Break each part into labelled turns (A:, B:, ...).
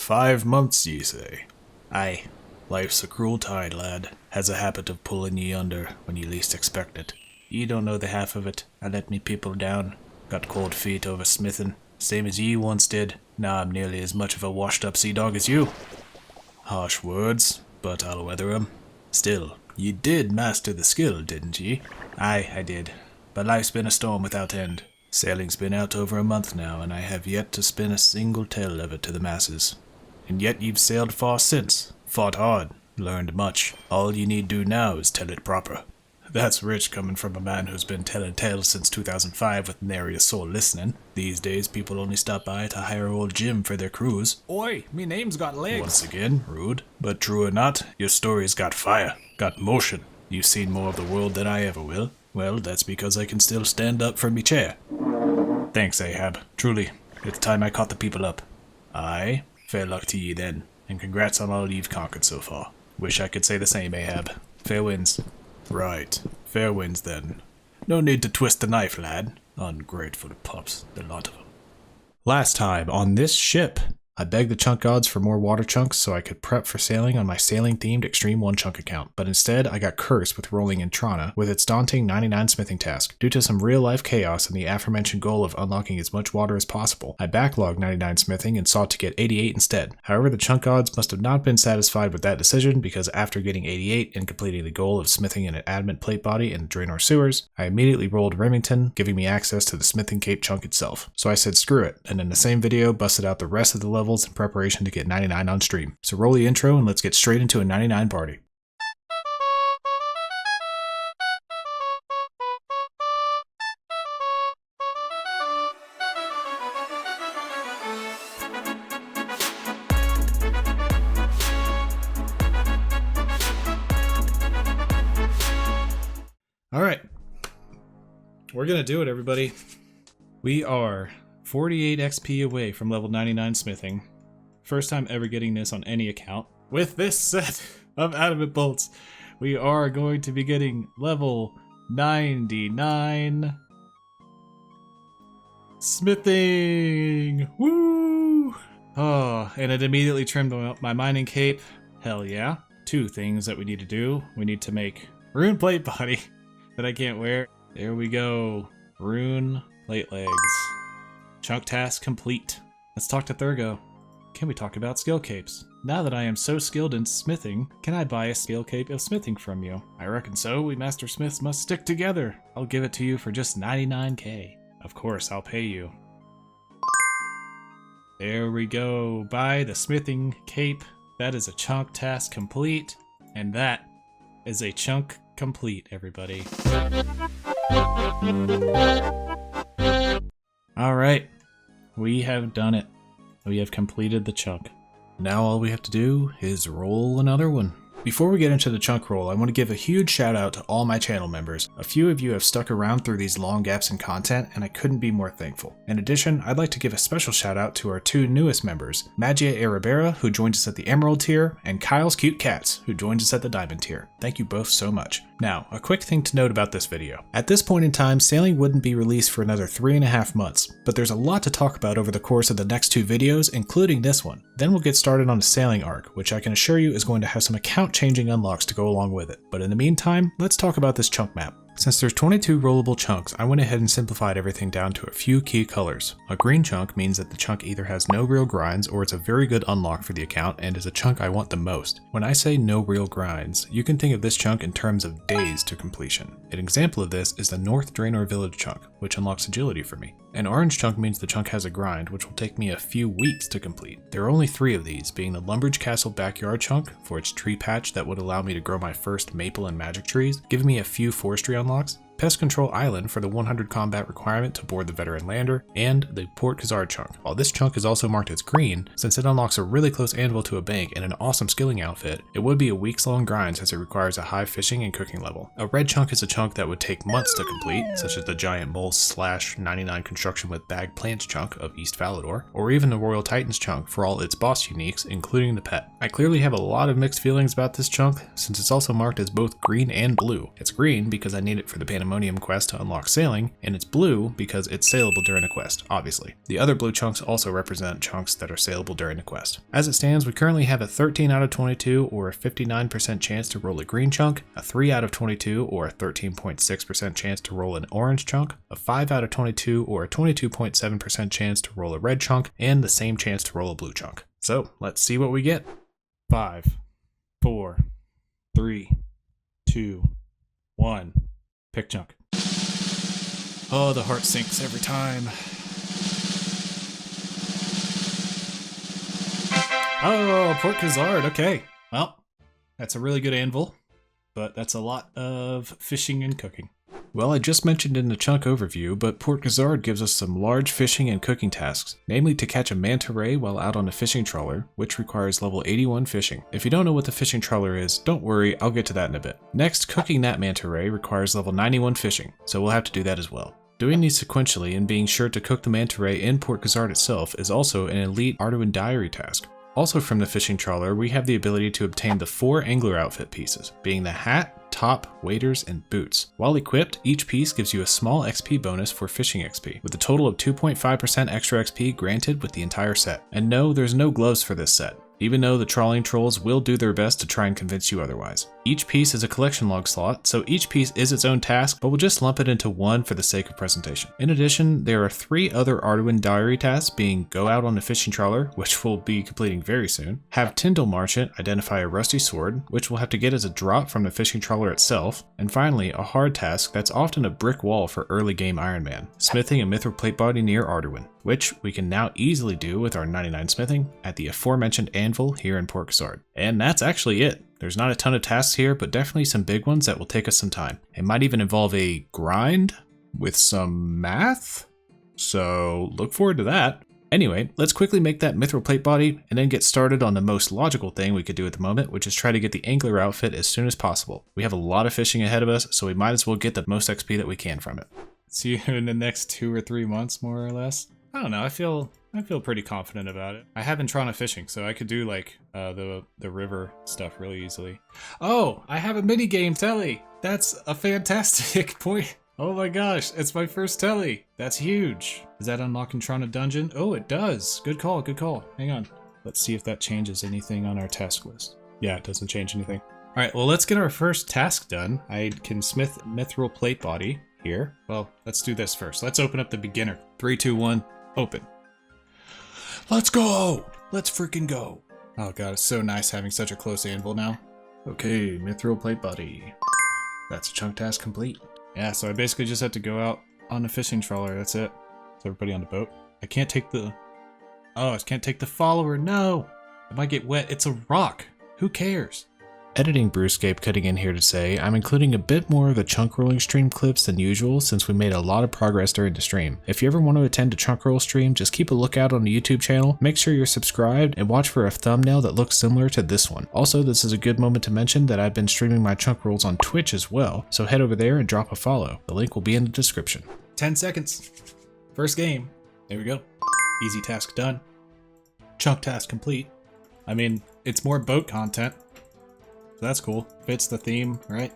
A: 5 months, ye say? Aye. Life's a cruel tide, lad. Has a habit of pulling ye under when ye least expect it. Ye don't know the half of it. I let me people down. Got cold feet over smithing, same as ye once did. Now I'm nearly as much of a washed-up sea dog as you. Harsh words, but I'll weather 'em. Still, ye did master the skill, didn't ye? Aye, I did. But life's been a storm without end. Sailing's been out over a month now, and I have yet to spin a single tale of it to the masses. And yet you've sailed far since, fought hard, learned much. All you need do now is tell it proper. That's rich coming from a man who's been telling tales since 2005 with nary a soul listening. These days people only stop by to hire old Jim for their cruise.
B: Oi, me name's got legs.
A: Once again, rude. But true or not, your story's got fire, got motion. You've seen more of the world than I ever will. Well, that's because I can still stand up from me chair. Thanks, Ahab. Truly, it's time I caught the people up. Aye, fair luck to ye then, and congrats on all you've conquered so far. Wish I could say the same, Ahab. Fair winds. Right, fair winds then. No need to twist the knife, lad. Ungrateful pups, the lot of them. Last time, on this ship, I begged the chunk gods for more water chunks so I could prep for sailing on my sailing-themed Xtreme One Chunk account, but instead I got cursed with rolling in Trana with its daunting 99 smithing task. Due to some real-life chaos and the aforementioned goal of unlocking as much water as possible, I backlogged 99 smithing and sought to get 88 instead. However, the chunk gods must have not been satisfied with that decision because after getting 88 and completing the goal of smithing an adamant plate body in the Draenor sewers, I immediately rolled Remington, giving me access to the smithing cape chunk itself. So I said screw it, and in the same video busted out the rest of the levels in preparation to get 99 on stream. So roll the intro and let's get straight into a 99 party. Alright. We're gonna do it, everybody. We are 48 XP away from level 99 smithing. First time ever getting this on any account. With this set of adamant bolts, we are going to be getting level 99 smithing. Woo! Oh, and it immediately trimmed my mining cape. Hell yeah. 2 things that we need to do. We need to make rune plate body that I can't wear. There we go. Rune plate legs. Chunk task complete. Let's talk to Thurgo. Can we talk about skill capes? Now that I am so skilled in smithing, can I buy a skill cape of smithing from you? I reckon so. We master smiths must stick together. I'll give it to you for just 99k. Of course, I'll pay you. There we go. Buy the smithing cape. That is a chunk task complete. And that is a chunk complete, everybody. Alright, we have done it. We have completed the chunk. Now all we have to do is roll another one. Before we get into the chunk roll, I want to give a huge shout out to all my channel members. A few of you have stuck around through these long gaps in content, and I couldn't be more thankful. In addition, I'd like to give a special shout out to our 2 newest members, Magia Arabera, who joined us at the Emerald tier, and Kyle's Cute Cats, who joined us at the Diamond tier. Thank you both so much. Now, a quick thing to note about this video. At this point in time, sailing wouldn't be released for another 3.5 months, but there's a lot to talk about over the course of the next 2 videos, including this one. Then we'll get started on a sailing arc, which I can assure you is going to have some account changing unlocks to go along with it. But in the meantime, let's talk about this chunk map. Since there's 22 rollable chunks, I went ahead and simplified everything down to a few key colors. A green chunk means that the chunk either has no real grinds or it's a very good unlock for the account and is a chunk I want the most. When I say no real grinds, you can think of this chunk in terms of days to completion. An example of this is the North Draenor Village chunk, which unlocks agility for me. An orange chunk means the chunk has a grind, which will take me a few weeks to complete. There are only 3 of these, being the Lumbridge Castle Backyard chunk for its tree patch that would allow me to grow my first maple and magic trees, giving me a few forestry unlocks, Pest Control Island for the 100 combat requirement to board the Veteran Lander, and the Port Khazard chunk. While this chunk is also marked as green, since it unlocks a really close anvil to a bank and an awesome skilling outfit, it would be a weeks long grind since it requires a high fishing and cooking level. A red chunk is a chunk that would take months to complete, such as the Giant Mole / 99 construction with bagged plants chunk of East Valador, or even the Royal Titans chunk for all its boss uniques, including the pet. I clearly have a lot of mixed feelings about this chunk, since it's also marked as both green and blue. It's green because I need it for the Panama ammonium quest to unlock sailing, and it's blue because it's saleable during a quest, obviously. The other blue chunks also represent chunks that are saleable during the quest. As it stands, we currently have a 13 out of 22 or a 59% chance to roll a green chunk, a 3 out of 22 or a 13.6% chance to roll an orange chunk, a 5 out of 22 or a 22.7% chance to roll a red chunk, and the same chance to roll a blue chunk. So let's see what we get. 5, 4, 3, 2, 1. Pick chunk. Oh, the heart sinks every time. Oh, Port Khazard. Okay. Well, that's a really good anvil, but that's a lot of fishing and cooking. Well, I just mentioned in the chunk overview, but Port Khazard gives us some large fishing and cooking tasks, namely to catch a manta ray while out on a fishing trawler, which requires level 81 fishing. If you don't know what the fishing trawler is, don't worry, I'll get to that in a bit. Next, cooking that manta ray requires level 91 fishing, so we'll have to do that as well. Doing these sequentially and being sure to cook the manta ray in Port Khazard itself is also an elite Arduin diary task. Also from the fishing trawler, we have the ability to obtain the 4 angler outfit pieces, being the hat, top, waders, and boots. While equipped, each piece gives you a small XP bonus for fishing XP, with a total of 2.5% extra XP granted with the entire set. And no, there's no gloves for this set, even though the trawling trolls will do their best to try and convince you otherwise. Each piece is a collection log slot, so each piece is its own task, but we'll just lump it into one for the sake of presentation. In addition, there are 3 other Arduin diary tasks, being go out on the fishing trawler, which we'll be completing very soon, have Tyndall Marchant identify a rusty sword, which we'll have to get as a drop from the fishing trawler itself, and finally, a hard task that's often a brick wall for early game Ironman, smithing a mithril plate body near Arduin, which we can now easily do with our 99 smithing at the aforementioned anvil here in Port Khazard. And that's actually it. There's not a ton of tasks here, but definitely some big ones that will take us some time. It might even involve a grind with some math, so look forward to that. Anyway, let's quickly make that mithril plate body and then get started on the most logical thing we could do at the moment, which is try to get the angler outfit as soon as possible. We have a lot of fishing ahead of us, so we might as well get the most XP that we can from it. See you in the next 2 or 3 months, more or less. I don't know, I feel pretty confident about it. I have Intrana fishing, so I could do like the river stuff really easily. Oh, I have a minigame telly! That's a fantastic point. Oh my gosh, it's my first telly. That's huge. Does that unlock Intrana dungeon? Oh, it does. Good call, good call. Hang on. Let's see if that changes anything on our task list. Yeah, it doesn't change anything. All right, well, let's get our first task done. I can smith mithril plate body here. Well, let's do this first. Let's open up the beginner. 3, 2, 1, open. Let's go! Let's freaking go. Oh god, it's so nice having such a close anvil now. Okay, mithril plate body. That's a chunk task complete. Yeah, so I basically just have to go out on the fishing trawler, that's it. Is everybody on the boat? I can't take the... Oh, I can't take the follower, no! It might get wet, it's a rock. Who cares? Editing BrewScape cutting in here to say, I'm including a bit more of the chunk rolling stream clips than usual since we made a lot of progress during the stream. If you ever want to attend a chunk roll stream, just keep a lookout on the YouTube channel, make sure you're subscribed, and watch for a thumbnail that looks similar to this one. Also, this is a good moment to mention that I've been streaming my chunk rolls on Twitch as well, so head over there and drop a follow. The link will be in the description. 10 seconds. First game. There we go. Easy task done. Chunk task complete. I mean, it's more boat content. So that's cool. Fits the theme, right?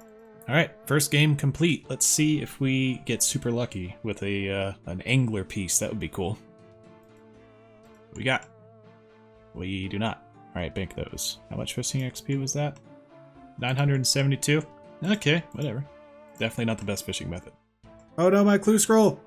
A: All right, first game complete. Let's see if we get super lucky with a an angler piece. That would be cool. What we got? We do not. All right, bank those. How much fishing XP was that? 972? Okay, whatever. Definitely not the best fishing method. Oh no, my clue scroll!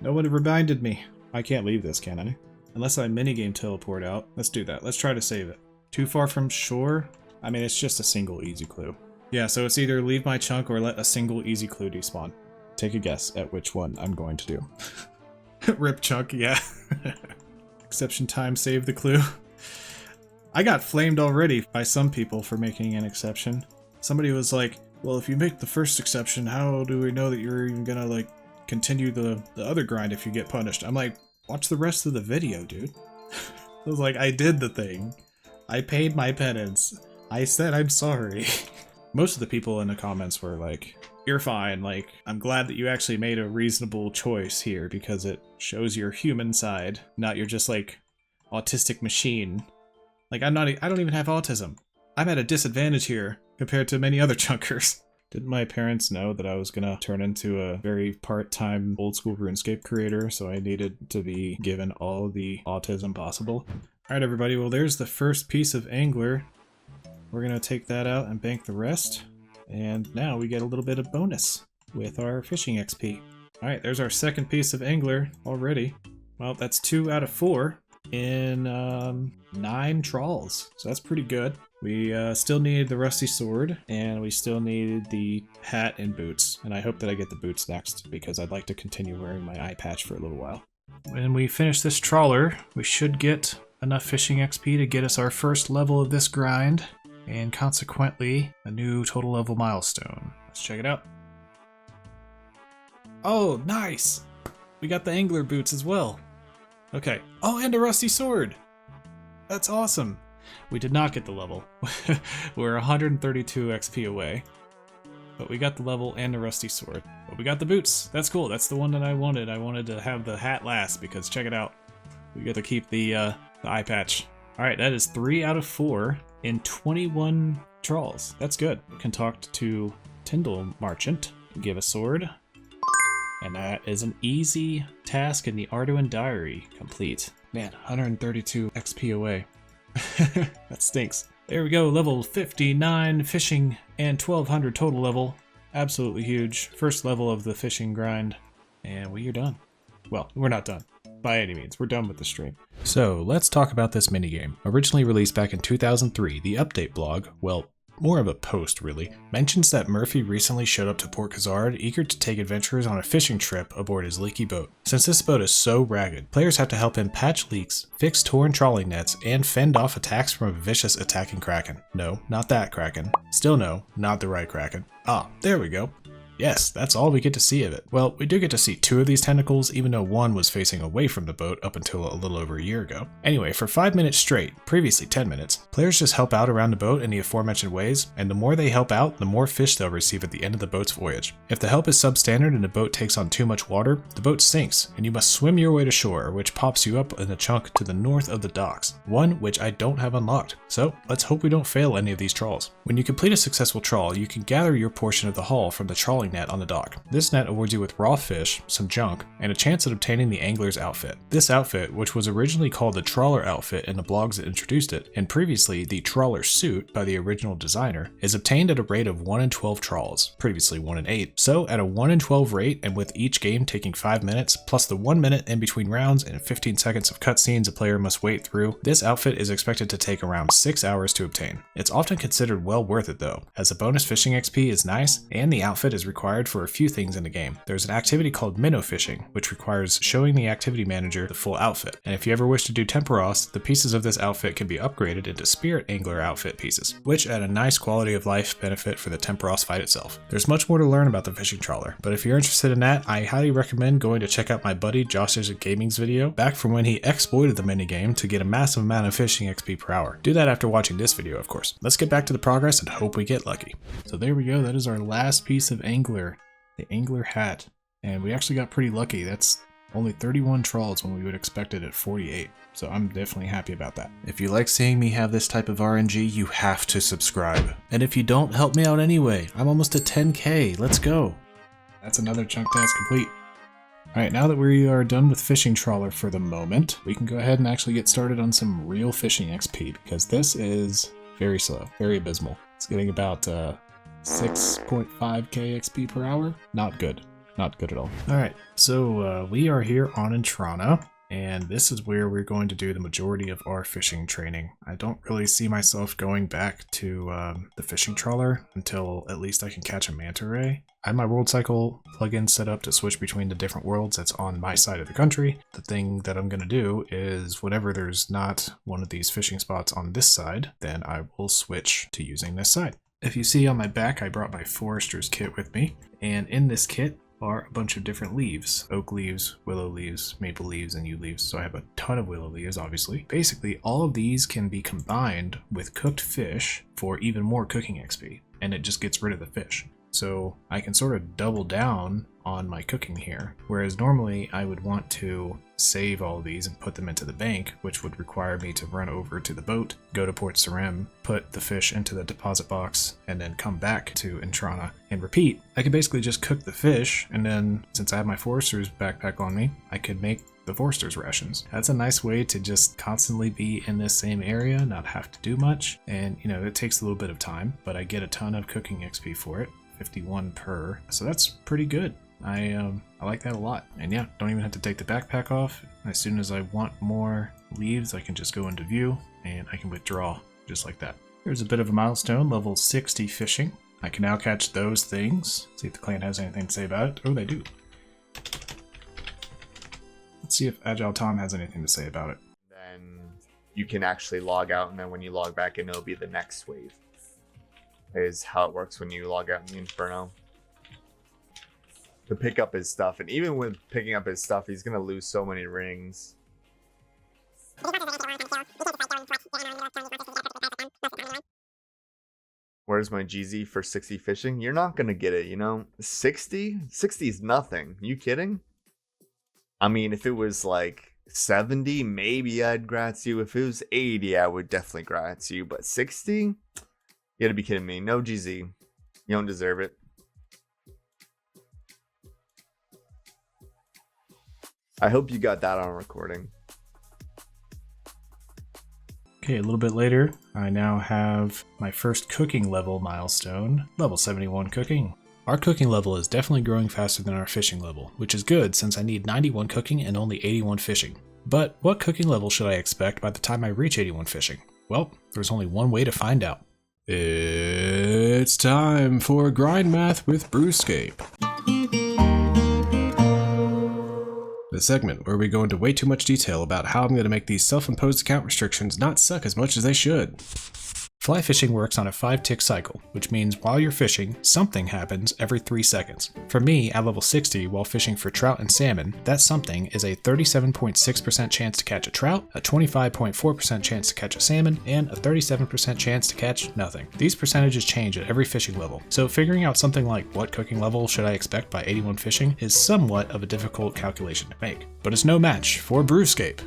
A: No one reminded me. I can't leave this, can I? Unless I minigame teleport out. Let's do that. Let's try to save it. Too far from shore? I mean, it's just a single easy clue. Yeah, so it's either leave my chunk or let a single easy clue despawn. Take a guess at which one I'm going to do. Rip chunk, yeah. Exception time, save the clue. I got flamed already by some people for making an exception. Somebody was like, well, if you make the first exception, how do we know that you're even gonna, like, continue the other grind if you get punished? I'm like, watch the rest of the video, dude. I was like, I did the thing. I paid my penance. I said I'm sorry. Most of the people in the comments were like, you're fine, like, I'm glad that you actually made a reasonable choice here because it shows your human side, not your just, like, autistic machine. Like, I don't even have autism. I'm at a disadvantage here compared to many other chunkers. Didn't my parents know that I was gonna turn into a very part-time old school RuneScape creator, so I needed to be given all the autism possible? Alright everybody, well there's the first piece of angler. We're gonna take that out and bank the rest. And now we get a little bit of bonus with our fishing XP. Alright, there's our second piece of angler already. Well, that's 2 out of 4 in 9 trawls, so that's pretty good. We still needed the rusty sword, and we still needed the hat and boots, and I hope that I get the boots next, because I'd like to continue wearing my eye patch for a little while. When we finish this trawler, we should get enough fishing XP to get us our first level of this grind, and consequently, a new total level milestone. Let's check it out. Oh, nice! We got the angler boots as well. Okay. Oh, and a rusty sword! That's awesome! We did not get the level. We're 132 XP away. But we got the level and the rusty sword. But we got the boots. That's cool. That's the one that I wanted. I wanted to have the hat last because check it out. We get to keep the eye patch. Alright, that is 3 out of 4 in 21 trawls. That's good. We can talk to Tyndall Merchant and give a sword. And that is an easy task in the Arduin Diary complete. Man, 132 XP away. That stinks. There we go, level 59 fishing and 1200 total level. Absolutely huge. First level of the fishing grind. And we are done. Well, we're not done. By any means, we're done with the stream. So, let's talk about this minigame. Originally released back in 2003, the update blog, well, more of a post really, mentions that Murphy recently showed up to Port Khazard eager to take adventurers on a fishing trip aboard his leaky boat. Since this boat is so ragged, players have to help him patch leaks, fix torn trawling nets, and fend off attacks from a vicious attacking kraken. No, not that kraken. Still no, not the right kraken. Ah, there we go. Yes, that's all we get to see of it. Well, we do get to see 2 of these tentacles, even though one was facing away from the boat up until a little over a year ago. Anyway, for 5 minutes straight, previously 10 minutes, players just help out around the boat in the aforementioned ways, and the more they help out, the more fish they'll receive at the end of the boat's voyage. If the help is substandard and the boat takes on too much water, the boat sinks, and you must swim your way to shore, which pops you up in a chunk to the north of the docks, one which I don't have unlocked. So, let's hope we don't fail any of these trawls. When you complete a successful trawl, you can gather your portion of the haul from the trawling net on the dock. This net awards you with raw fish, some junk, and a chance at obtaining the angler's outfit. This outfit, which was originally called the trawler outfit in the blogs that introduced it, and previously the trawler suit by the original designer, is obtained at a rate of 1 in 12 trawls, previously 1 in 8. So at a 1 in 12 rate, and with each game taking 5 minutes, plus the 1 minute in between rounds and 15 seconds of cutscenes a player must wait through, this outfit is expected to take around 6 hours to obtain. It's often considered well worth it though, as the bonus fishing XP is nice, and the outfit is required for a few things in the game. There's an activity called minnow fishing, which requires showing the activity manager the full outfit. And if you ever wish to do Temporos, the pieces of this outfit can be upgraded into spirit angler outfit pieces, which add a nice quality of life benefit for the Temporos fight itself. There's much more to learn about the fishing trawler, but if you're interested in that, I highly recommend going to check out my buddy Josh's Gaming's video back from when he exploited the minigame to get a massive amount of fishing XP per hour. Do that after watching this video, of course. Let's get back to the progress and hope we get lucky. So there we go, that is our last piece of angler. The angler hat, and we actually got pretty lucky. That's only 31 trawls when we would expect it at 48, so I'm definitely happy about that. If you like seeing me have this type of RNG, you have to subscribe. And if you don't, help me out anyway. I'm almost at 10k, let's go. That's another chunk task complete. Alright, now that we are done with fishing trawler for the moment, we can go ahead and actually get started on some real fishing XP, because this is very slow, very abysmal. It's getting about 6.5k XP per hour. Not good. Not good at all. Alright, so we are here on Intrana, and this is where we're going to do the majority of our fishing training. I don't really see myself going back to the fishing trawler until at least I can catch a manta ray. I have my world cycle plugin set up to switch between the different worlds that's on my side of the country. The thing that I'm going to do is whenever there's not one of these fishing spots on this side, then I will switch to using this side. If you see on my back, I brought my forester's kit with me, and in this kit are a bunch of different leaves. Oak leaves, willow leaves, maple leaves, and yew leaves. So I have a ton of willow leaves, obviously. Basically, all of these can be combined with cooked fish for even more cooking XP, and it just gets rid of the fish. So I can sort of double down on my cooking here. Whereas normally I would want to save all these and put them into the bank, which would require me to run over to the boat, go to Port Sarim, put the fish into the deposit box, and then come back to Intrana and repeat. I could basically just cook the fish, and then since I have my Forester's backpack on me, I could make the Forester's rations. That's a nice way to just constantly be in this same area, not have to do much, and you know, it takes a little bit of time, but I get a ton of cooking XP for it, 51 per, so that's pretty good. I like that a lot. And yeah, don't even have to take the backpack off. As soon as I want more leaves, I can just go into view and I can withdraw just like that. Here's a bit of a milestone, level 60 fishing. I can now catch those things. See if the clan has anything to say about it. Oh, they do. Let's see if Agile Tom has anything to say about it.
C: Then you can actually log out, and then when you log back in, it'll be the next wave. Is how it works when you log out in the Inferno. To pick up his stuff, and even with picking up his stuff, he's gonna lose so many rings. Where's my GZ for 60 fishing? You're not gonna get it, you know? 60? 60 is nothing. You kidding? I mean, if it was like 70, maybe I'd grats you. If it was 80, I would definitely grats you. But 60? You gotta be kidding me. No GZ. You don't deserve it. I hope you got that on recording.
A: Okay, a little bit later, I now have my first cooking level milestone, level 71 cooking. Our cooking level is definitely growing faster than our fishing level, which is good since I need 91 cooking and only 81 fishing. But what cooking level should I expect by the time I reach 81 fishing? Well, there's only one way to find out. It's time for Grind Math with BrewScape. The segment where we go into way too much detail about how I'm going to make these self-imposed account restrictions not suck as much as they should. Fly fishing works on a 5-tick cycle, which means while you're fishing, something happens every 3 seconds. For me, at level 60, while fishing for trout and salmon, that something is a 37.6% chance to catch a trout, a 25.4% chance to catch a salmon, and a 37% chance to catch nothing. These percentages change at every fishing level, so figuring out something like what cooking level should I expect by 81 fishing is somewhat of a difficult calculation to make. But it's no match for BrewScape.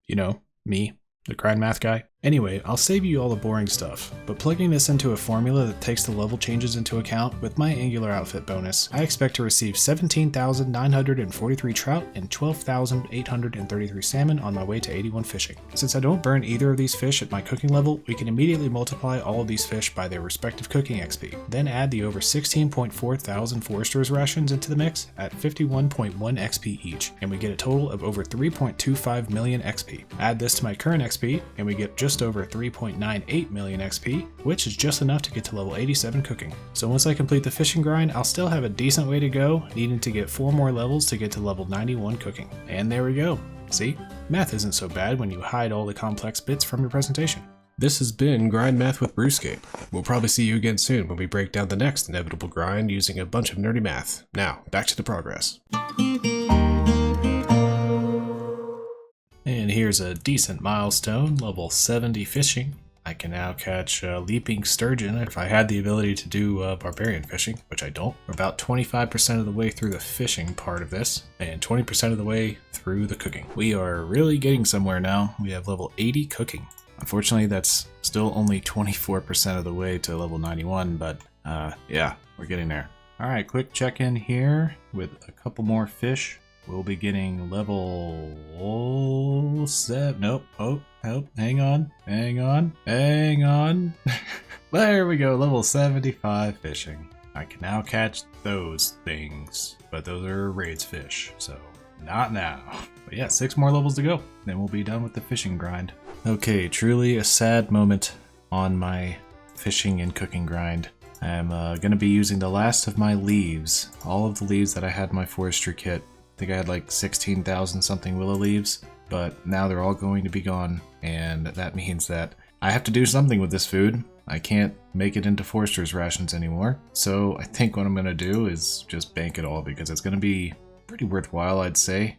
A: You know, me, the grind math guy. Anyway, I'll save you all the boring stuff, but plugging this into a formula that takes the level changes into account with my angular outfit bonus, I expect to receive 17,943 trout and 12,833 salmon on my way to 81 fishing. Since I don't burn either of these fish at my cooking level, we can immediately multiply all of these fish by their respective cooking XP, then add the over 16.4 thousand Forester's rations into the mix at 51.1 XP each, and we get a total of over 3.25 million XP. Add this to my current XP, and we get just over 3.98 million XP, which is just enough to get to level 87 cooking. So once I complete the fishing grind, I'll still have a decent way to go, needing to get 4 more levels to get to level 91 cooking. And there we go. See? Math isn't so bad when you hide all the complex bits from your presentation. This has been Grind Math with BrewScape. We'll probably see you again soon when we break down the next inevitable grind using a bunch of nerdy math. Now, back to the progress. And here's a decent milestone, level 70 fishing. I can now catch leaping sturgeon if I had the ability to do barbarian fishing, which I don't. We're about 25% of the way through the fishing part of this, and 20% of the way through the cooking. We are really getting somewhere now. We have level 80 cooking. Unfortunately, that's still only 24% of the way to level 91, but yeah, we're getting there. All right, quick check-in here with a couple more fish. We'll be getting level 7. Nope. Oh, hang on. There we go. Level 75 fishing. I can now catch those things, but those are raids fish, so not now. But yeah, 6 more levels to go. Then we'll be done with the fishing grind. Okay, truly a sad moment on my fishing and cooking grind. I'm going to be using the last of my leaves. All of the leaves that I had in my forestry kit. I think I had like 16,000 something willow leaves, but now they're all going to be gone, and that means that I have to do something with this food. I can't make it into Forester's rations anymore, so I think what I'm going to do is just bank it all, because it's going to be pretty worthwhile, I'd say,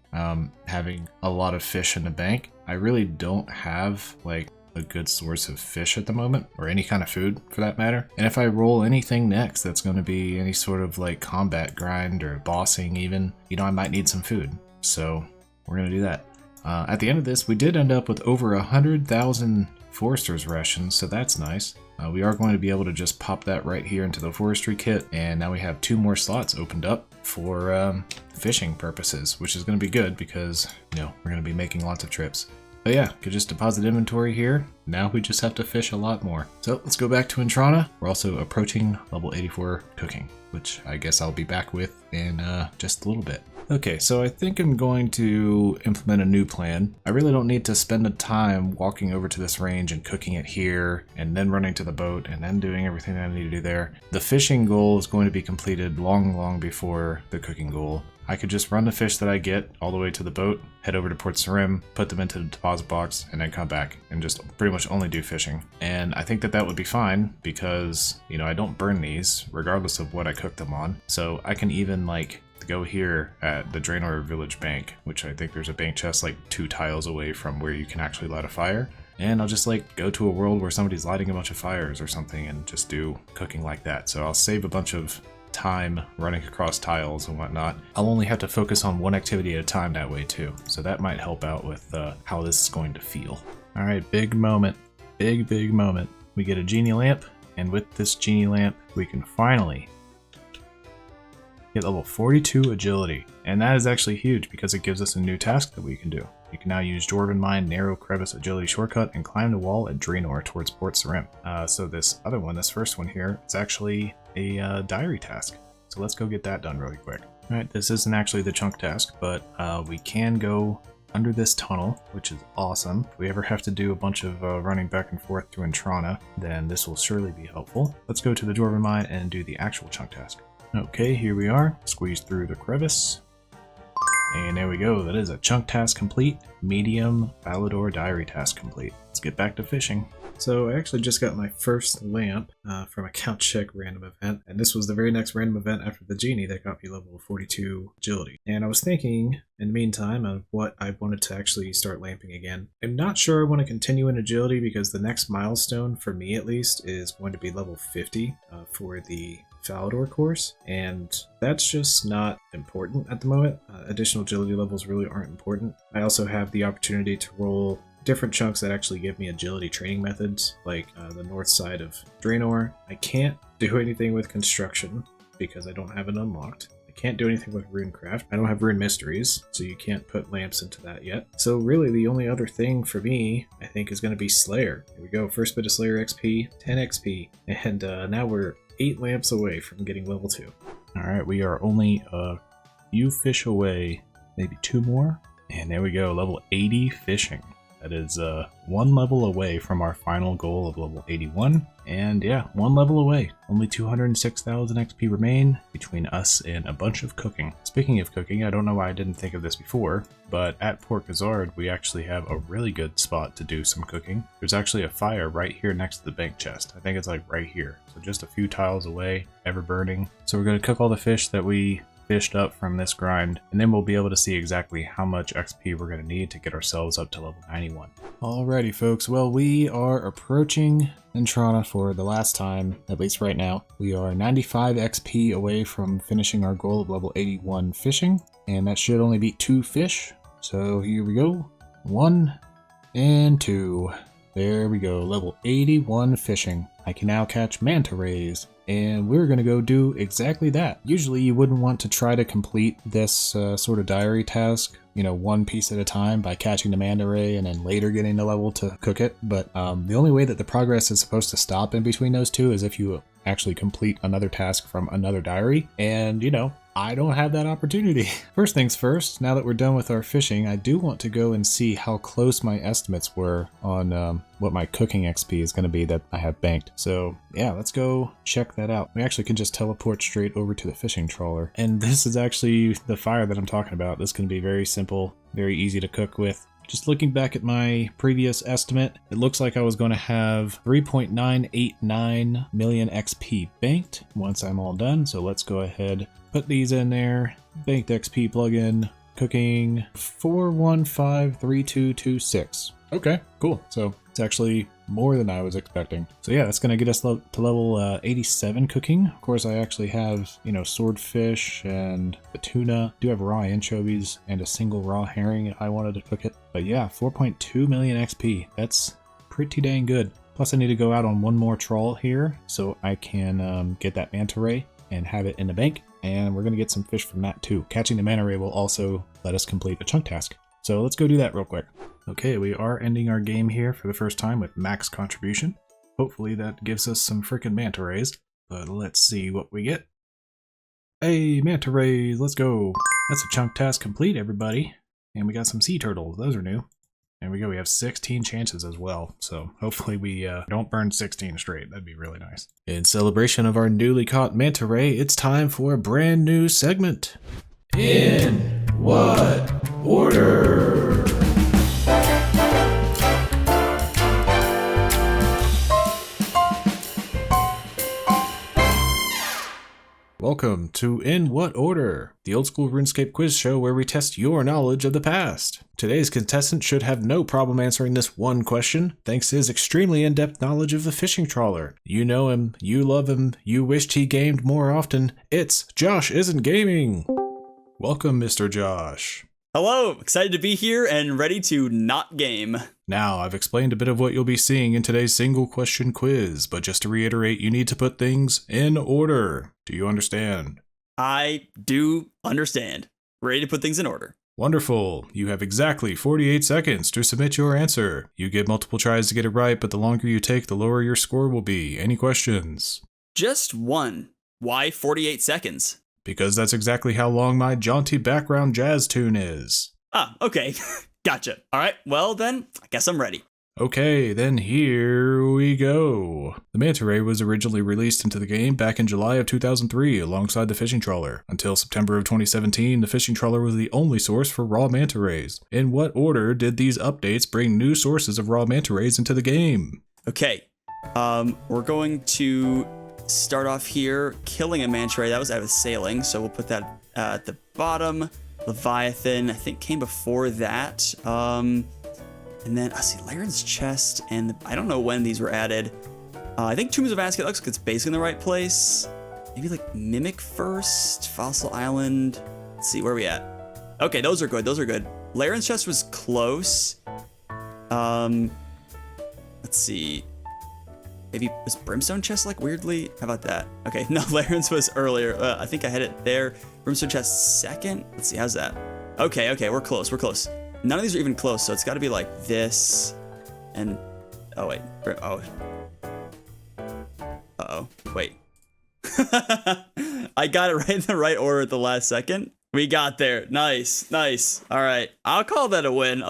A: having a lot of fish in the bank. I really don't have like a good source of fish at the moment, or any kind of food for that matter. And if I roll anything next that's going to be any sort of like combat grind or bossing even, you know, I might need some food. So we're going to do that. At the end of this, we did end up with over 100,000 Forester's rations, so that's nice. We are going to be able to just pop that right here into the forestry kit, and now we have 2 more slots opened up for fishing purposes, which is going to be good because, you know, we're going to be making lots of trips. But yeah, could just deposit inventory here. Now we just have to fish a lot more. So let's go back to Intrana. We're also approaching level 84 cooking, which I guess I'll be back with in just a little bit. Okay, so I think I'm going to implement a new plan. I really don't need to spend the time walking over to this range and cooking it here, and then running to the boat, and then doing everything that I need to do there. The fishing goal is going to be completed long before the cooking goal. I could just run the fish that I get all the way to the boat, head over to Port Sarim, put them into the deposit box, and then come back and just pretty much only do fishing. And I think that that would be fine because, you know, I don't burn these regardless of what I cook them on. So I can even like go here at the Draenor Village Bank, which I think there's a bank chest like 2 tiles away from where you can actually light a fire. And I'll just like go to a world where somebody's lighting a bunch of fires or something and just do cooking like that. So I'll save a bunch of time running across tiles and whatnot. I'll only have to focus on one activity at a time that way too. So that might help out with how this is going to feel. All right, big moment, big moment. We get a genie lamp, and with this genie lamp, we can finally get level 42 agility. And that is actually huge because it gives us a new task that we can do. You can now use Dwarven Mine Narrow Crevice Agility Shortcut and climb the wall at Draenor towards Port Sarim. So this other one, this first one here, is actually a diary task. So let's go get that done really quick. All right, this isn't actually the chunk task, but we can go under this tunnel, which is awesome. If we ever have to do a bunch of running back and forth through Intrana, then this will surely be helpful. Let's go to the Dwarven Mine and do the actual chunk task. Okay, here we are. Squeeze through the crevice. And there we go. That is a chunk task complete. Medium Valador diary task complete. Let's get back to fishing. So I actually just got my first lamp from a count check random event, and this was the very next random event after the genie that got me level 42 agility. And I was thinking in the meantime of what I wanted to actually start lamping again. I'm not sure I want to continue in agility because the next milestone, for me at least, is going to be level 50 for the Falador course, and that's just not important at the moment. Additional agility levels really aren't important. I also have the opportunity to roll different chunks that actually give me agility training methods, like the north side of Draenor. I can't do anything with construction because I don't have it unlocked. I can't do anything with runecraft. I don't have rune mysteries, so you can't put lamps into that yet. So really the only other thing for me, I think, is going to be Slayer. Here we go, first bit of Slayer XP, 10 XP, and now we're 8 lamps away from getting level 2. Alright, we are only a few fish away, maybe 2 more. And there we go, level 80 fishing. That is 1 level away from our final goal of level 81. And yeah, 1 level away. Only 206,000 XP remain between us and a bunch of cooking. Speaking of cooking, I don't know why I didn't think of this before, but at Port Gazard, we actually have a really good spot to do some cooking. There's actually a fire right here next to the bank chest. I think it's like right here. So just a few tiles away, ever burning. So we're going to cook all the fish that we fished up from this grind, and then we'll be able to see exactly how much XP we're going to need to get ourselves up to level 91. Alrighty folks, well we are approaching Intrana for the last time, at least right now. We are 95 XP away from finishing our goal of level 81 fishing, and that should only be 2 fish. So here we go, 1 and 2. There we go, level 81 fishing. I can now catch manta rays, and we're going to go do exactly that. Usually you wouldn't want to try to complete this sort of diary task, you know, 1 piece at a time by catching the manta ray and then later getting the level to cook it. But the only way that the progress is supposed to stop in between those two is if you actually complete another task from another diary. And, you know, I don't have that opportunity. First things first, now that we're done with our fishing, I do want to go and see how close my estimates were on what my cooking XP is going to be that I have banked. So yeah, let's go check that out. We actually can just teleport straight over to the fishing trawler. And this is actually the fire that I'm talking about. This can be very simple, very easy to cook with. Just looking back at my previous estimate, it looks like I was going to have 3.989 million XP banked once I'm all done. So let's go ahead, put these in there, banked XP plugin, cooking 4153226. Okay, cool. So it's actually more than I was expecting. So yeah, that's going to get us to level 87 cooking. Of course, I actually have, swordfish and the tuna. I do have raw anchovies and a single raw herring if I wanted to cook it. But yeah, 4.2 million XP. That's pretty dang good. Plus I need to go out on one more trawl here so I can get that manta ray and have it in the bank. And we're going to get some fish from that too. Catching the manta ray will also let us complete a chunk task. So let's go do that real quick. Okay, we are ending our game here for the first time with max contribution. Hopefully that gives us some freaking manta rays, but let's see what we get. Hey, manta rays, let's go. That's a chunk task complete, everybody. And we got some sea turtles, those are new. There we go, we have 16 chances as well, so hopefully we don't burn 16 straight, that'd be really nice. In celebration of our newly caught manta ray, it's time for a brand new segment. In what order? Welcome to In What Order, the old school RuneScape quiz show where we test your knowledge of the past. Today's contestant should have no problem answering this one question, thanks to his extremely in-depth knowledge of the fishing trawler. You know him, you love him, you wished he gamed more often. It's Josh Isn't Gaming. Welcome, Mr. Josh.
D: Hello, excited to be here and ready to not game.
A: Now, I've explained a bit of what you'll be seeing in today's single question quiz, but just to reiterate, you need to put things in order. Do you understand?
D: I do understand. Ready to put things in order.
A: Wonderful. You have exactly 48 seconds to submit your answer. You get multiple tries to get it right, but the longer you take, the lower your score will be. Any questions?
D: Just one. Why 48 seconds?
A: Because that's exactly how long my jaunty background jazz tune is.
D: Ah, okay. Gotcha. All right, well then, I guess I'm ready.
A: Okay, then here we go. The manta ray was originally released into the game back in July of 2003 alongside the fishing trawler. Until September of 2017, the fishing trawler was the only source for raw manta rays. In what order did these updates bring new sources of raw manta rays into the game?
D: Okay, we're going to start off here killing a manta ray. That was out of sailing, so we'll put that at the bottom. Leviathan, I think, came before that. And then I see Laren's chest, and I don't know when these were added. I think Tombs of Ascot looks like it's basically in the right place. Maybe like Mimic first, Fossil Island. Let's see, where are we at? Okay, those are good. Those are good. Laren's chest was close. Let's see. Maybe was Brimstone chest like weirdly? How about that? Okay, no, Laren's was earlier. I think I had it there. Brimstone chest second. Let's see, how's that? Okay, we're close. We're close. None of these are even close, so it's got to be like this, and oh wait, oh, wait. I got it right in the right order at the last second. We got there. Nice. All right, I'll call that a win.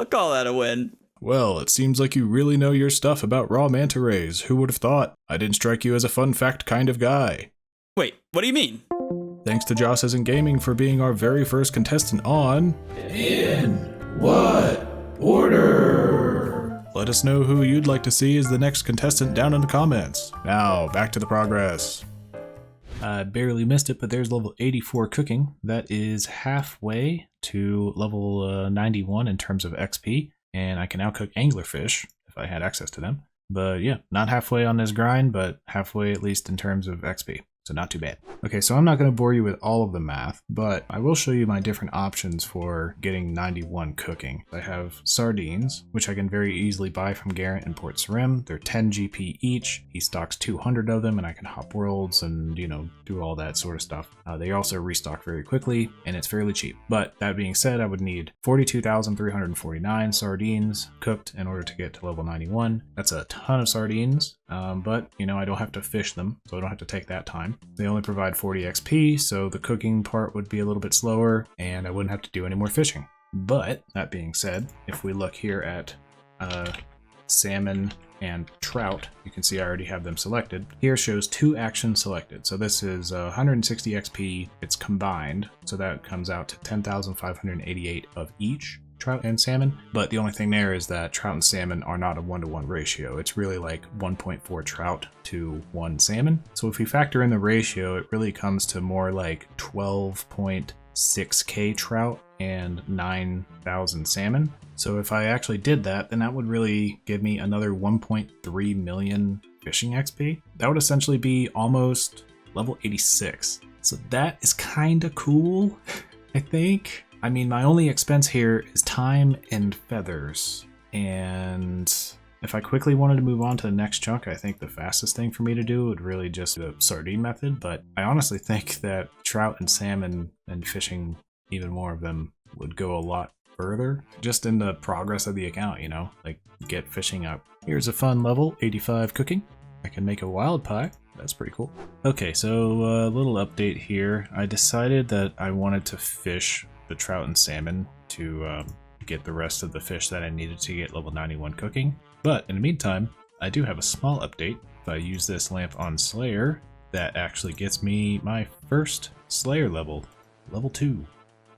A: Well, it seems like you really know your stuff about raw manta rays. Who would have thought? I didn't strike you as a fun fact kind of guy.
D: Wait, what do you mean?
A: Thanks to Josh Isn't Gaming for being our very first contestant on In What Order? Let us know who you'd like to see as the next contestant down in the comments. Now, back to the progress. I barely missed it, but there's level 84 cooking. That is halfway to level 91 in terms of XP. And I can now cook anglerfish if I had access to them. But yeah, not halfway on this grind, but halfway at least in terms of XP. So not too bad. Okay, so I'm not going to bore you with all of the math, but I will show you my different options for getting 91 cooking. I have sardines, which I can very easily buy from Garrett in Port Sarim. They're 10 GP each. He stocks 200 of them, and I can hop worlds and, do all that sort of stuff. They also restock very quickly, and it's fairly cheap. But that being said, I would need 42,349 sardines cooked in order to get to level 91. That's a ton of sardines, but, I don't have to fish them, so I don't have to take that time. They only provide 40 XP, so the cooking part would be a little bit slower, and I wouldn't have to do any more fishing. But, that being said, if we look here at salmon and trout, you can see I already have them selected. Here shows 2 actions selected. So this is 160 XP, it's combined, so that comes out to 10,588 of each. Trout and salmon, but the only thing there is that trout and salmon are not a 1-to-1 ratio. It's really like 1.4 trout to 1 salmon. So if we factor in the ratio, it really comes to more like 12.6 6k trout and 9,000 salmon. So if I actually did that, then that would really give me another 1.3 million fishing XP. That would essentially be almost level 86. So that is kind of cool, I think. I mean, my only expense here is time and feathers. And if I quickly wanted to move on to the next chunk, I think the fastest thing for me to do would really just be the sardine method. But I honestly think that trout and salmon and fishing even more of them would go a lot further just in the progress of the account, you know, like get fishing up. Here's a fun level, 85 cooking. I can make a wild pie. That's pretty cool. Okay, so a little update here. I decided that I wanted to fish the trout and salmon to get the rest of the fish that I needed to get level 91 cooking. But in the meantime, I do have a small update. If I use this lamp on Slayer, that actually gets me my first Slayer level, level 2.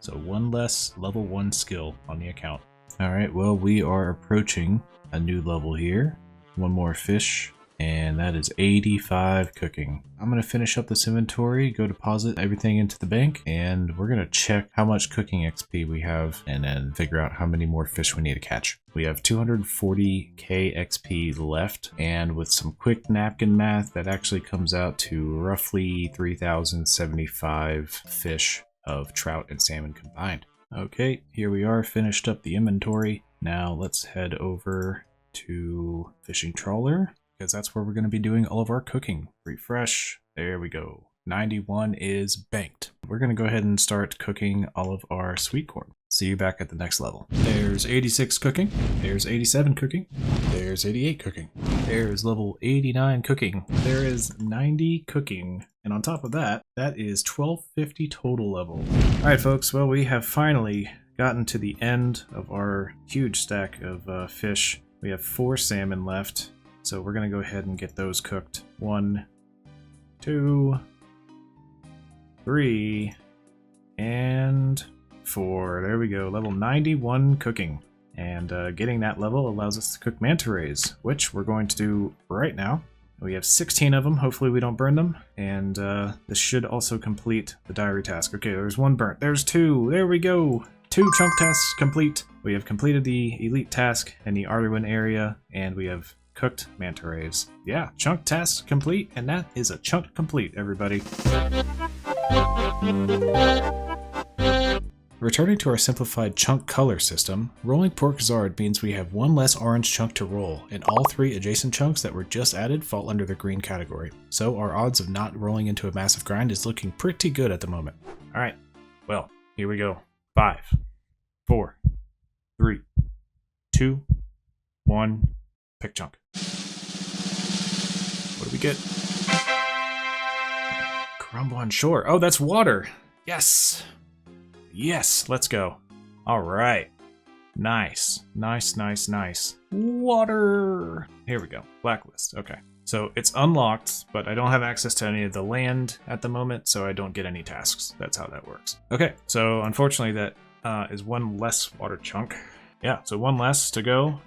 A: So one less level 1 skill on the account. Alright, well, we are approaching a new level here. One more fish, and that is 85 cooking. I'm going to finish up this inventory, go deposit everything into the bank, and we're going to check how much cooking XP we have, and then figure out how many more fish we need to catch. We have 240k XP left, and with some quick napkin math, that actually comes out to roughly 3,075 fish of trout and salmon combined. Okay, here we are, finished up the inventory. Now let's head over to fishing trawler, because that's where we're going to be doing all of our cooking. Refresh, there we go. 91 is banked. We're going to go ahead and start cooking all of our sweet corn. See you back at the next level. There's 86 cooking, there's 87 cooking, there's 88 cooking, there's level 89 cooking, there is 90 cooking, and on top of that, that is 1250 total level. Alright folks, well we have finally gotten to the end of our huge stack of fish. We have 4 salmon left, so we're going to go ahead and get those cooked. 1, 2, 3, and 4. There we go, level 91 cooking. And getting that level allows us to cook manta rays, which we're going to do right now. We have 16 of them, hopefully we don't burn them. And this should also complete the diary task. Okay, there's 1 burnt, there's 2, there we go! 2 chunk tasks complete. We have completed the elite task in the Arduin area, and we have cooked manta rays. Yeah, chunk tasks complete, and that is a chunk complete, everybody. Returning to our simplified chunk color system, rolling Pork Zard means we have 1 less orange chunk to roll, and all 3 adjacent chunks that were just added fall under the green category. So our odds of not rolling into a massive grind is looking pretty good at the moment. Alright, well, here we go. 5, 4, 3, 2, 1, pick chunk. What do we get? Crumble on shore. Oh, that's water. Yes. Yes, let's go. All right. Nice. Nice, nice, nice. Water. Here we go. Blacklist. Okay. So it's unlocked, but I don't have access to any of the land at the moment, so I don't get any tasks. That's how that works. Okay. So unfortunately, that is 1 less water chunk. Yeah, so 1 less to go.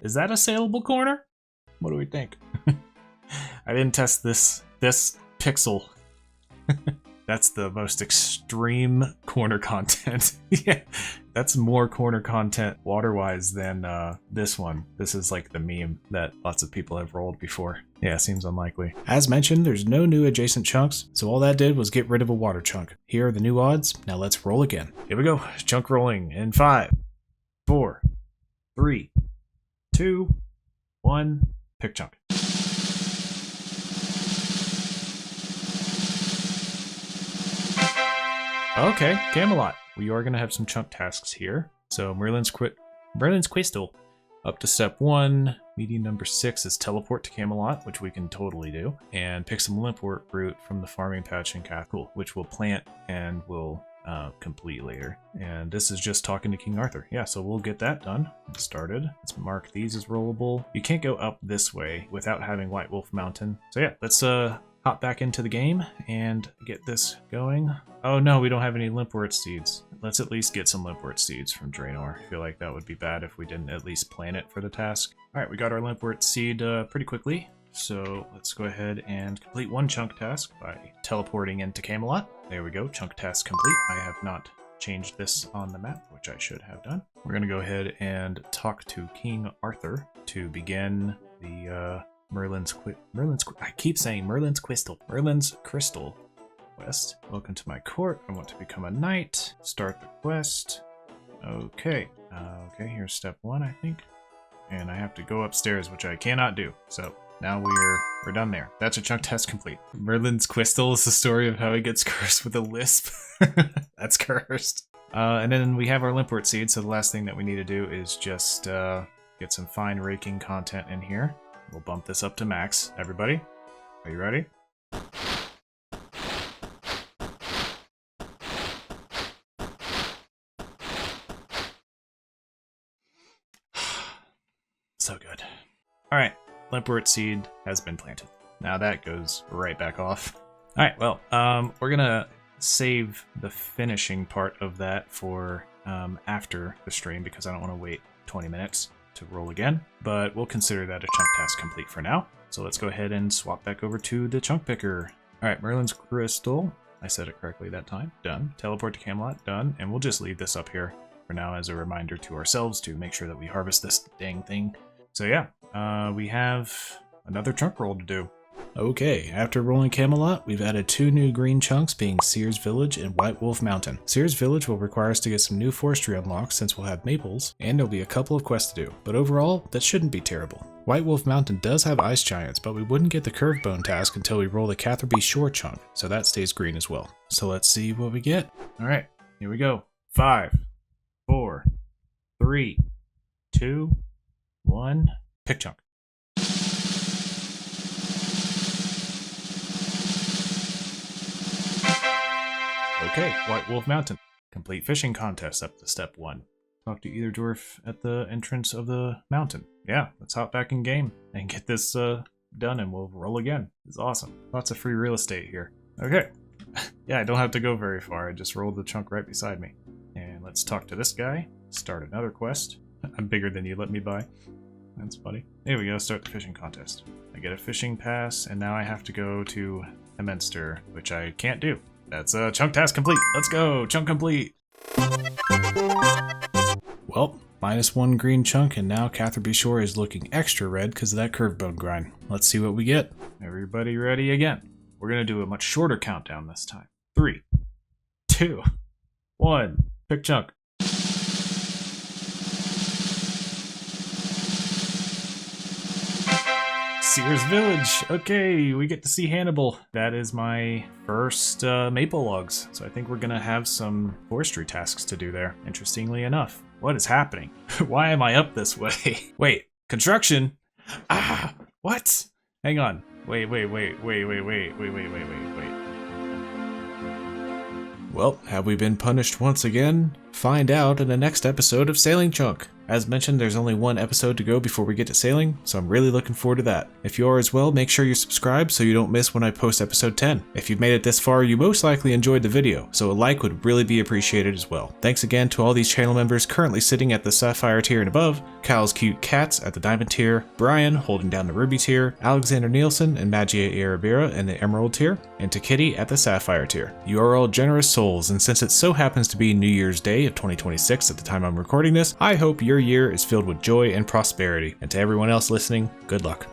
A: Is that a saleable corner? What do we think? I didn't test this pixel. That's the most extreme corner content. Yeah, that's more corner content water-wise than this one. This is like the meme that lots of people have rolled before. Yeah, seems unlikely. As mentioned, there's no new adjacent chunks, so all that did was get rid of a water chunk. Here are the new odds. Now let's roll again. Here we go. Chunk rolling in 5, 4, 3, 2, 1, pick chunk. Okay, Camelot. We are going to have some chunk tasks here. So Merlin's Quistal. Up to step 1, meeting number 6 is teleport to Camelot, which we can totally do. And pick some limpwort root from the farming patch in Cackle, which we'll plant and we'll complete later. And this is just talking to King Arthur. Yeah, so we'll get that done and started. Let's mark these as rollable. You can't go up this way without having White Wolf Mountain. So yeah, let's hop back into the game and get this going. Oh no, we don't have any limpwort seeds. Let's at least get some limpwort seeds from Draenor. I feel like that would be bad if we didn't at least plant it for the task. Alright, we got our limpwort seed pretty quickly. So let's go ahead and complete one chunk task by teleporting into Camelot. There we go, chunk task complete. I have not changed this on the map, which I should have done. We're gonna go ahead and talk to King Arthur to begin the Merlin's Crystal quest. Welcome to my court. I want to become a knight. Start the quest. Okay. Okay, here's step 1, I think. And I have to go upstairs, which I cannot do. So now we're done there. That's a chunk test complete. Merlin's Crystal is the story of how he gets cursed with a lisp. That's cursed. And then we have our Limpwort seed, so the last thing that we need to do is just get some fine raking content in here. We'll bump this up to max. Everybody, are you ready? So good. All right, Limpwort seed has been planted. Now that goes right back off. All right, well, we're gonna save the finishing part of that for after the stream because I don't want to wait 20 minutes to roll again, but we'll consider that a chunk task complete for now. So let's go ahead and swap back over to the chunk picker. All right, Merlin's Crystal. I said it correctly that time. Done. Teleport to Camelot. Done. And we'll just leave this up here for now as a reminder to ourselves to make sure that we harvest this dang thing. So yeah, we have another chunk roll to do. Okay, after rolling Camelot, we've added 2 new green chunks being Sears Village and White Wolf Mountain. Sears Village will require us to get some new forestry unlocks since we'll have maples, and there'll be a couple of quests to do. But overall, that shouldn't be terrible. White Wolf Mountain does have ice giants, but we wouldn't get the curve bone task until we roll the Catherby Shore chunk, so that stays green as well. So let's see what we get. Alright, here we go. 5, 4, 3, 2, 1, pick chunk. Okay, White Wolf Mountain. Complete fishing contest up to step 1. Talk to either dwarf at the entrance of the mountain. Yeah, let's hop back in game and get this done and we'll roll again. It's awesome. Lots of free real estate here. Okay. Yeah, I don't have to go very far. I just rolled the chunk right beside me. And let's talk to this guy. Start another quest. I'm bigger than you let me by. That's funny. There we go, start the fishing contest. I get a fishing pass, and now I have to go to Eminster, which I can't do. That's a chunk task complete. Let's go, chunk complete. Well, -1 green chunk, and now Catherby Shore is looking extra red because of that curve bone grind. Let's see what we get. Everybody ready again? We're gonna do a much shorter countdown this time. 3, 2, 1, pick chunk. Sears Village. Okay, we get to see Hannibal. That is my first maple logs. So I think we're gonna have some forestry tasks to do there. Interestingly enough. What is happening? Why am I up this way? Wait, construction? Ah, what? Hang on. Wait. Well, have we been punished once again? Find out in the next episode of Sailing Chunk. As mentioned, there's only 1 episode to go before we get to sailing, so I'm really looking forward to that. If you are as well, make sure you subscribe so you don't miss when I post episode 10. If you've made it this far, you most likely enjoyed the video, so a like would really be appreciated as well. Thanks again to all these channel members currently sitting at the Sapphire tier and above, Kyle's Cute Cats at the Diamond tier, Brian holding down the Ruby tier, Alexander Nielsen and Magia Arabira in the Emerald tier, and to Kitty at the Sapphire tier. You are all generous souls, and since it so happens to be New Year's Day of 2026 at the time I'm recording this, I hope your year is filled with joy and prosperity. And to everyone else listening, good luck.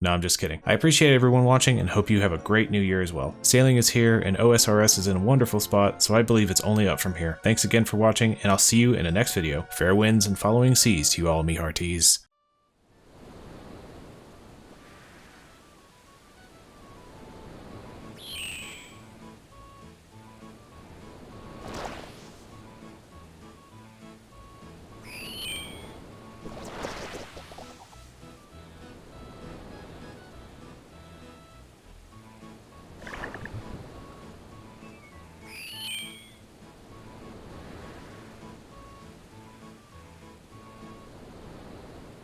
A: No, I'm just kidding. I appreciate everyone watching and hope you have a great new year as well. Sailing is here and OSRS is in a wonderful spot, so I believe it's only up from here. Thanks again for watching, and I'll see you in the next video. Fair winds and following seas to you all, me hearties.